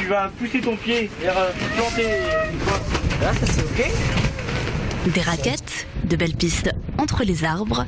tu vas pousser ton pied vers planter une fois. Là, ça c'est ok. Des raquettes, de belles pistes entre les arbres,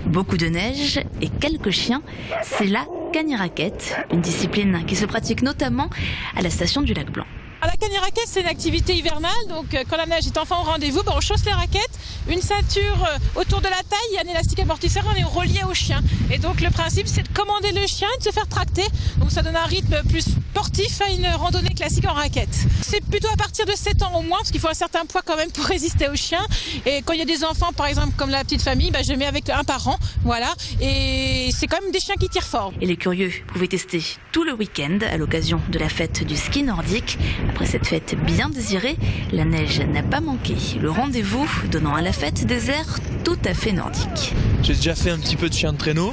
beaucoup de neige et quelques chiens. C'est la cagni-raquette, une discipline qui se pratique notamment à la station du Lac Blanc. La cagni-raquette, c'est une activité hivernale, donc quand la neige est enfin au rendez-vous, on chausse les raquettes, une ceinture autour de la taille et un élastique amortisseur, on est relié au chien. Et donc le principe, c'est de commander le chien et de se faire tracter, donc ça donne un rythme plus sportif à une randonnée classique en raquette. C'est plutôt à partir de 7 ans au moins, parce qu'il faut un certain poids quand même pour résister au chien. Et quand il y a des enfants, par exemple, comme la petite famille, je mets avec un par an, voilà. Et c'est quand même des chiens qui tirent fort. Et les curieux pouvaient tester tout le week-end à l'occasion de la fête du ski nordique. Après cette fête bien désirée, la neige n'a pas manqué. Le rendez-vous donnant à la fête des airs tout à fait nordiques. J'ai déjà fait un petit peu de chien de traîneau,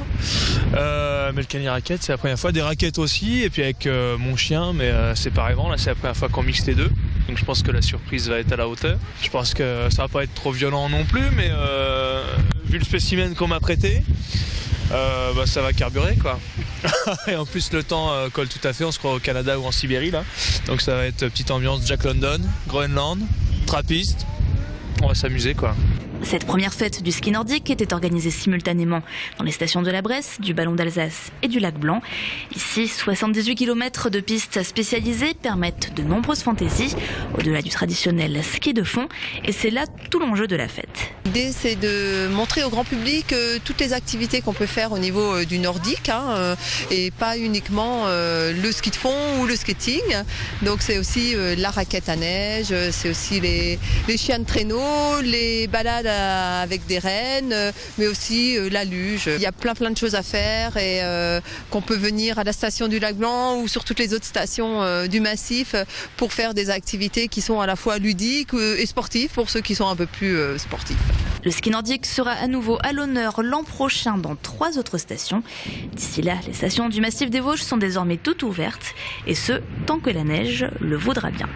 mais le cagni-raquette c'est la première fois. Des raquettes aussi, et puis avec mon chien, mais séparément. Là c'est la première fois qu'on mixe les deux. Donc je pense que la surprise va être à la hauteur. Je pense que ça va pas être trop violent non plus, mais vu le spécimen qu'on m'a prêté, ça va carburer quoi. Et en plus le temps colle tout à fait, on se croit au Canada ou en Sibérie là. Donc ça va être petite ambiance Jack London, Groenland, trappiste. On va s'amuser quoi. Cette première fête du ski nordique était organisée simultanément dans les stations de la Bresse, du Ballon d'Alsace et du Lac Blanc. Ici, 78 km de pistes spécialisées permettent de nombreuses fantaisies, au-delà du traditionnel ski de fond, et c'est là tout l'enjeu de la fête. L'idée, c'est de montrer au grand public toutes les activités qu'on peut faire au niveau du nordique, et pas uniquement le ski de fond ou le skating. Donc c'est aussi la raquette à neige, c'est aussi les chiens de traîneau, les balades avec des rennes, mais aussi la luge. Il y a plein de choses à faire et qu'on peut venir à la station du Lac Blanc ou sur toutes les autres stations du massif pour faire des activités qui sont à la fois ludiques et sportives pour ceux qui sont un peu plus sportifs. Le ski nordique sera à nouveau à l'honneur l'an prochain dans 3 autres stations. D'ici là, les stations du massif des Vosges sont désormais toutes ouvertes, et ce, tant que la neige le voudra bien.